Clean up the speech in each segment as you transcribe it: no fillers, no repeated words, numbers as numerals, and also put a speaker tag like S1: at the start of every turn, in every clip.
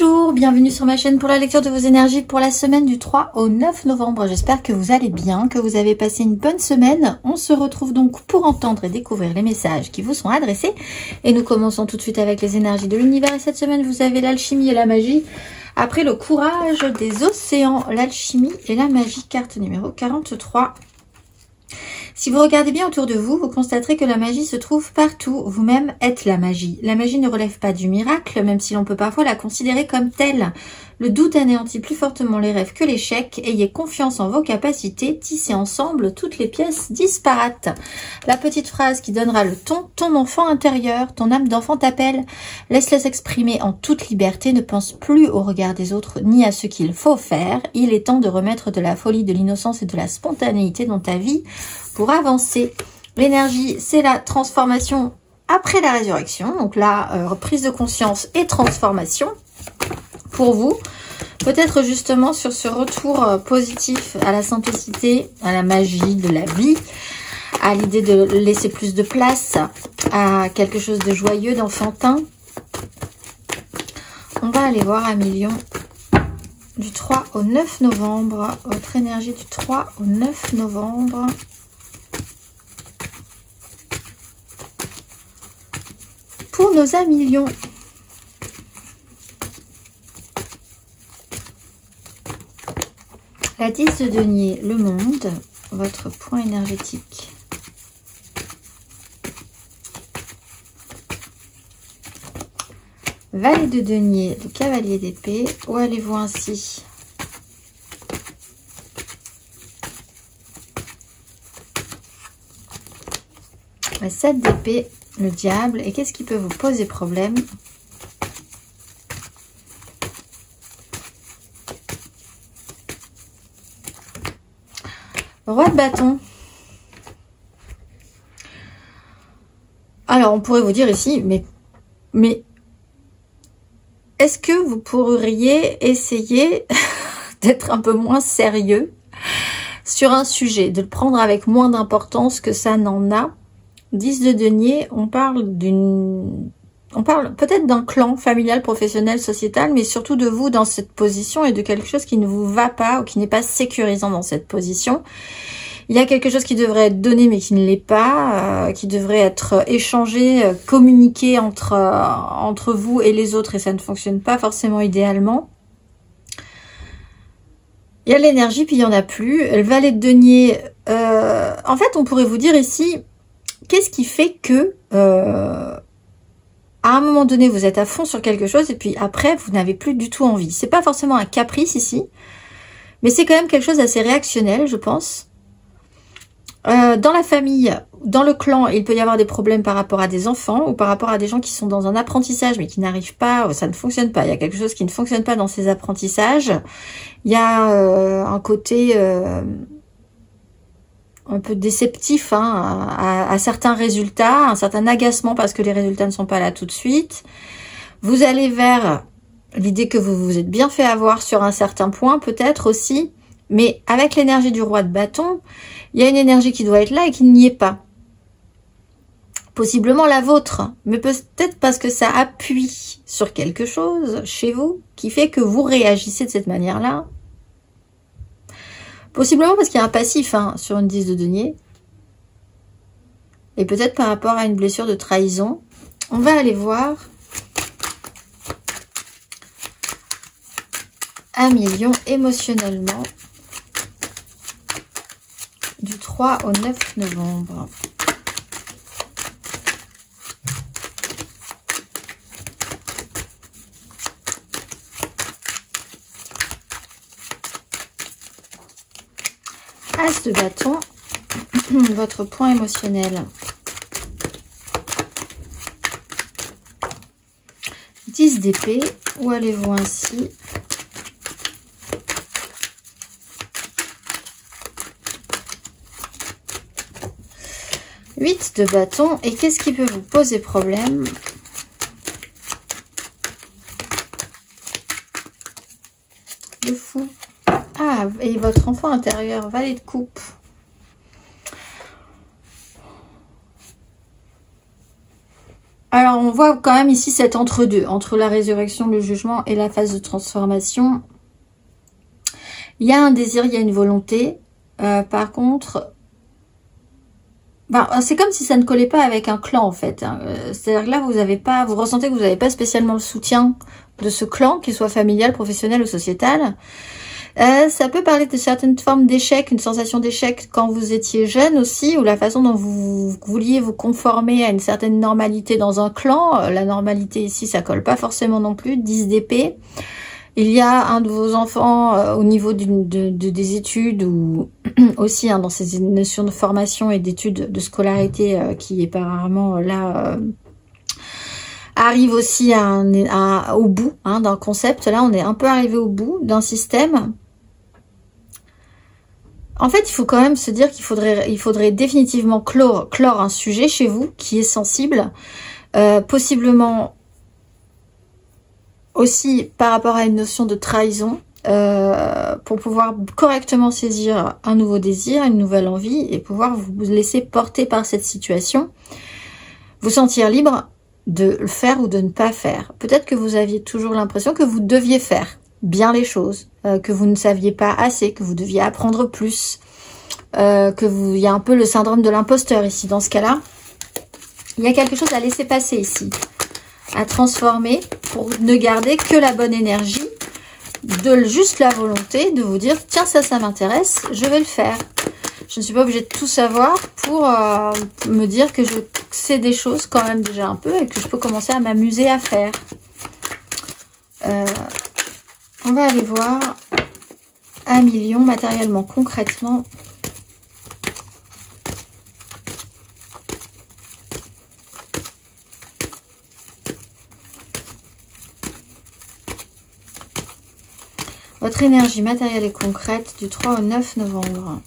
S1: Bonjour, bienvenue sur ma chaîne pour la lecture de vos énergies pour la semaine du 3 au 9 novembre. J'espère que vous allez bien, que vous avez passé une bonne semaine. On se retrouve donc pour entendre et découvrir les messages qui vous sont adressés. Et nous commençons tout de suite avec les énergies de l'univers. Et cette semaine, vous avez l'alchimie et la magie. Après le courage des océans, l'alchimie et la magie, carte numéro 43. Si vous regardez bien autour de vous, vous constaterez que la magie se trouve partout. Vous-même êtes la magie. La magie ne relève pas du miracle, même si l'on peut parfois la considérer comme telle. Le doute anéantit plus fortement les rêves que l'échec. Ayez confiance en vos capacités. Tissez ensemble toutes les pièces disparates. La petite phrase qui donnera le ton. Ton enfant intérieur, ton âme d'enfant t'appelle. Laisse-les s'exprimer en toute liberté. Ne pense plus au regard des autres ni à ce qu'il faut faire. Il est temps de remettre de la folie, de l'innocence et de la spontanéité dans ta vie pour avancer. L'énergie, c'est la transformation après la résurrection. Donc la prise de conscience et transformation pour vous. Peut-être justement sur ce retour positif à la simplicité, à la magie de la vie, à l'idée de laisser plus de place à quelque chose de joyeux, d'enfantin. On va aller voir un million du 3 au 9 novembre. Votre énergie du 3 au 9 novembre. Pour nos amis lions. La 10 de denier, le monde, votre point énergétique. Valet de denier, le cavalier d'épée. Où allez-vous ainsi? La 7 d'épée, le diable. Et qu'est-ce qui peut vous poser problème? Roi de bâton. Alors, on pourrait vous dire ici, mais est-ce que vous pourriez essayer d'être un peu moins sérieux sur un sujet, de le prendre avec moins d'importance que ça n'en a? 10 de denier, on parle peut-être d'un clan familial, professionnel, sociétal, mais surtout de vous dans cette position et de quelque chose qui ne vous va pas ou qui n'est pas sécurisant dans cette position. Il y a quelque chose qui devrait être donné mais qui ne l'est pas, qui devrait être échangé, communiqué entre vous et les autres et ça ne fonctionne pas forcément idéalement. Il y a l'énergie puis il n'y en a plus. Le valet de denier, en fait on pourrait vous dire ici, qu'est-ce qui fait que à un moment donné, vous êtes à fond sur quelque chose et puis après, vous n'avez plus du tout envie. C'est pas forcément un caprice ici, mais c'est quand même quelque chose d'assez réactionnel, je pense. Dans la famille, dans le clan, il peut y avoir des problèmes par rapport à des enfants ou par rapport à des gens qui sont dans un apprentissage mais qui n'arrivent pas, ça ne fonctionne pas. Il y a quelque chose qui ne fonctionne pas dans ces apprentissages. Il y a un côté un peu déceptif hein, à certains résultats, un certain agacement parce que les résultats ne sont pas là tout de suite. Vous allez vers l'idée que vous vous êtes bien fait avoir sur un certain point, peut-être aussi, mais avec l'énergie du roi de bâton, il y a une énergie qui doit être là et qui n'y est pas. Possiblement la vôtre, mais peut-être parce que ça appuie sur quelque chose chez vous qui fait que vous réagissez de cette manière-là. Possiblement parce qu'il y a un passif hein, sur une 10 de denier. Et peut-être par rapport à une blessure de trahison. On va aller voir un million émotionnellement du 3 au 9 novembre. As de bâton, votre point émotionnel. 10 d'épée, où allez-vous ainsi? Huit de bâton, et qu'est-ce qui peut vous poser problème? Le fou. Ah, et votre enfant intérieur, valet de coupe. Alors alors on voit quand même ici cet entre-deux, entre la résurrection, le jugement et la phase de transformation. Il y a un désir, il y a une volonté. Par contre, c'est comme si ça ne collait pas avec un clan en fait. Hein. C'est-à-dire que là, vous ressentez que vous n'avez pas spécialement le soutien de ce clan, qu'il soit familial, professionnel ou sociétal. Ça peut parler de certaines formes d'échec, une sensation d'échec quand vous étiez jeune aussi, ou la façon dont vous vouliez vous conformer à une certaine normalité dans un clan. La normalité ici, ça colle pas forcément non plus. 10 d'épée. Il y a un de vos enfants au niveau des études ou aussi dans ces notions de formation et d'études de scolarité qui apparemment là arrive aussi au bout d'un concept. Là, on est un peu arrivé au bout d'un système. En fait, il faut quand même se dire qu'il faudrait définitivement clore un sujet chez vous qui est sensible, possiblement aussi par rapport à une notion de trahison, pour pouvoir correctement saisir un nouveau désir, une nouvelle envie et pouvoir vous laisser porter par cette situation, vous sentir libre de le faire ou de ne pas faire. Peut-être que vous aviez toujours l'impression que vous deviez faire bien les choses, que vous ne saviez pas assez, que vous deviez apprendre plus, il y a un peu le syndrome de l'imposteur ici. Dans ce cas-là, il y a quelque chose à laisser passer ici, à transformer pour ne garder que la bonne énergie, juste la volonté de vous dire tiens, ça m'intéresse, je vais le faire. Je ne suis pas obligée de tout savoir pour me dire que je sais des choses quand même déjà un peu et que je peux commencer à m'amuser à faire. On va aller voir un million matériellement, concrètement. Votre énergie matérielle et concrète du 3 au 9 novembre.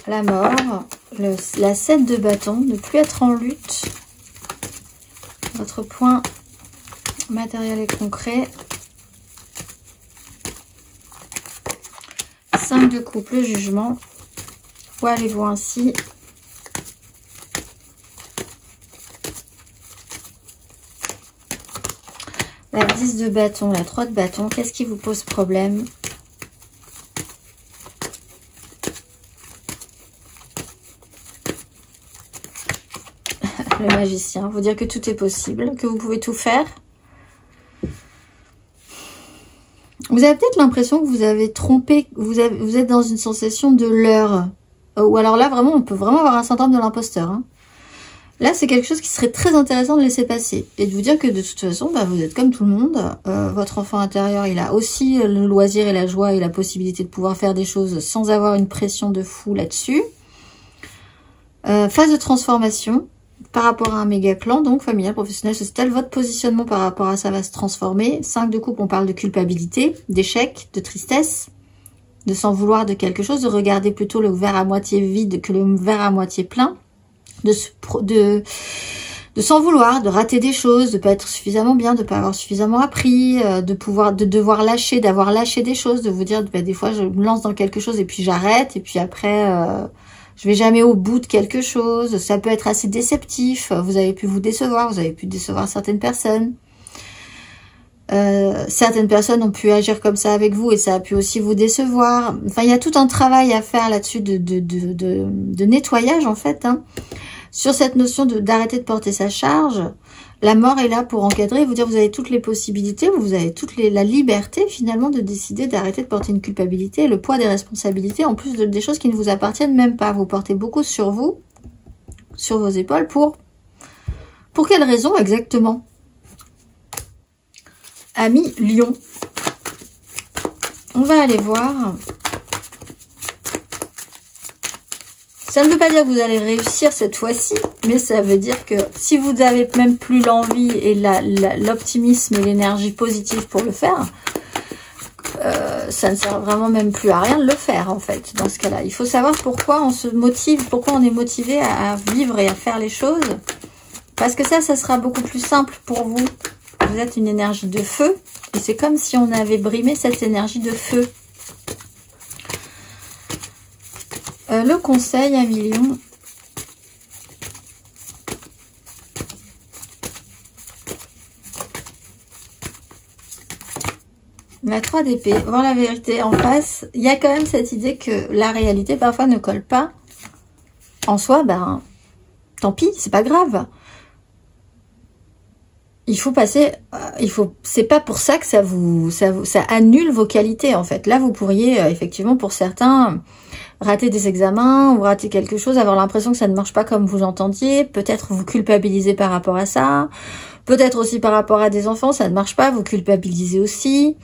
S1: La mort, la 7 de bâton, ne plus être en lutte. Votre point matériel et concret. 5 de coupe, le jugement. Où allez-vous ainsi? La 10 de bâton, la 3 de bâton. Qu'est-ce qui vous pose problème? Le magicien, vous dire que tout est possible, que vous pouvez tout faire. Vous avez peut-être l'impression que vous avez trompé, vous êtes dans une sensation de leurre. Ou alors là, vraiment, on peut vraiment avoir un syndrome de l'imposteur. Hein. Là, c'est quelque chose qui serait très intéressant de laisser passer. Et de vous dire que de toute façon, vous êtes comme tout le monde. Votre enfant intérieur, il a aussi le loisir et la joie et la possibilité de pouvoir faire des choses sans avoir une pression de fou là-dessus. Phase de transformation. Par rapport à un méga clan, donc familial, professionnel, sociétal, votre positionnement par rapport à ça va se transformer. 5 de coupe, on parle de culpabilité, d'échec, de tristesse, de s'en vouloir de quelque chose, de regarder plutôt le verre à moitié vide que le verre à moitié plein, de s'en vouloir, de rater des choses, de pas être suffisamment bien, de pas avoir suffisamment appris, de devoir lâcher, d'avoir lâché des choses, de vous dire, des fois je me lance dans quelque chose et puis j'arrête, et puis après... je vais jamais au bout de quelque chose. Ça peut être assez déceptif. Vous avez pu vous décevoir. Vous avez pu décevoir certaines personnes. Certaines personnes ont pu agir comme ça avec vous et ça a pu aussi vous décevoir. Enfin, il y a tout un travail à faire là-dessus de nettoyage en fait. Hein, sur cette notion d'arrêter de porter sa charge. La mort est là pour encadrer, vous dire vous avez toutes les possibilités, vous avez la liberté finalement de décider d'arrêter de porter une culpabilité, le poids des responsabilités, en plus des choses qui ne vous appartiennent même pas. Vous portez beaucoup sur vous, sur vos épaules, pour quelle raison exactement? Ami Lion. On va aller voir. Ça ne veut pas dire que vous allez réussir cette fois-ci, mais ça veut dire que si vous n'avez même plus l'envie et l'optimisme et l'énergie positive pour le faire, ça ne sert vraiment même plus à rien de le faire en fait, dans ce cas-là. Il faut savoir pourquoi on se motive, pourquoi on est motivé à vivre et à faire les choses. Parce que ça sera beaucoup plus simple pour vous. Vous êtes une énergie de feu, et c'est comme si on avait brimé cette énergie de feu. Le conseil, 1 million. La 3 d'épée, voir la vérité en face. Il y a quand même cette idée que la réalité parfois ne colle pas. En soi, ben, tant pis, c'est pas grave. Il faut passer, c'est pas pour ça que ça annule vos qualités en fait. Là, vous pourriez effectivement pour certains rater des examens ou rater quelque chose, avoir l'impression que ça ne marche pas comme vous entendiez, peut-être vous culpabiliser par rapport à ça, peut-être aussi par rapport à des enfants, ça ne marche pas, vous culpabilisez aussi.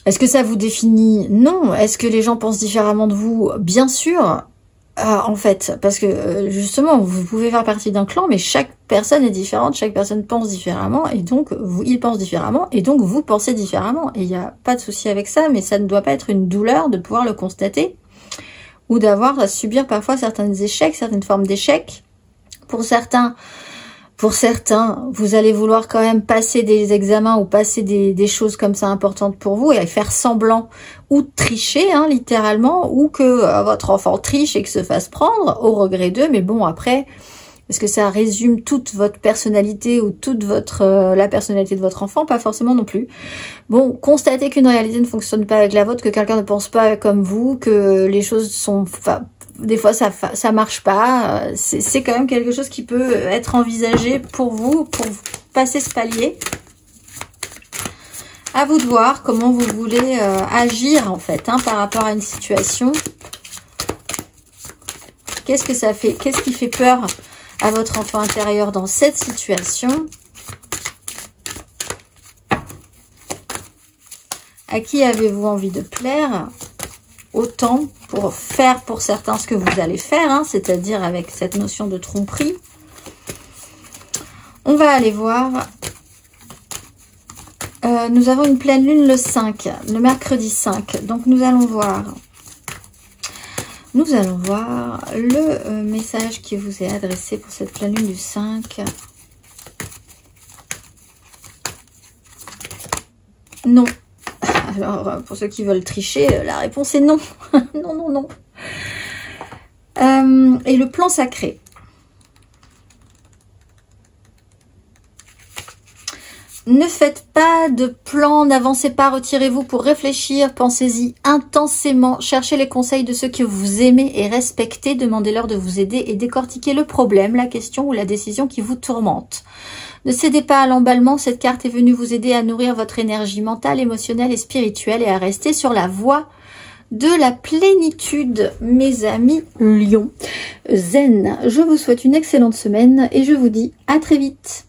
S1: Est-ce que ça vous définit? Non. Est-ce que les gens pensent différemment de vous? Bien sûr. En fait, parce que justement, vous pouvez faire partie d'un clan, mais chaque personne est différente, chaque personne pense différemment, et donc il pense différemment, et donc vous pensez différemment. Et il n'y a pas de souci avec ça, mais ça ne doit pas être une douleur de pouvoir le constater, ou d'avoir à subir parfois certains échecs, certaines formes d'échecs. Pour certains, vous allez vouloir quand même passer des examens ou passer des choses comme ça importantes pour vous et faire semblant ou tricher, hein, littéralement, ou que votre enfant triche et que se fasse prendre au regret d'eux. Mais bon, après, est-ce que ça résume toute votre personnalité ou toute la personnalité de votre enfant? Pas forcément non plus. Bon, constatez qu'une réalité ne fonctionne pas avec la vôtre, que quelqu'un ne pense pas comme vous, que les choses sont... Des fois, ça marche pas. C'est quand même quelque chose qui peut être envisagé pour vous, pour passer ce palier. À vous de voir comment vous voulez agir, en fait, hein, par rapport à une situation. Qu'est-ce que ça fait? Qu'est-ce qui fait peur à votre enfant intérieur dans cette situation? À qui avez-vous envie de plaire? Autant pour faire pour certains ce que vous allez faire, hein, c'est-à-dire avec cette notion de tromperie. On va aller voir. Nous avons une pleine lune le 5, le mercredi 5. Donc nous allons voir le message qui vous est adressé pour cette pleine lune du 5. Non. Alors, pour ceux qui veulent tricher, la réponse est non. Non, non, non. Et le plan sacré. Ne faites pas de plan, n'avancez pas, retirez-vous pour réfléchir, pensez-y intensément, cherchez les conseils de ceux que vous aimez et respectez, demandez-leur de vous aider et décortiquez le problème, la question ou la décision qui vous tourmente. Ne cédez pas à l'emballement, cette carte est venue vous aider à nourrir votre énergie mentale, émotionnelle et spirituelle et à rester sur la voie de la plénitude, mes amis Lions. Zen, je vous souhaite une excellente semaine et je vous dis à très vite.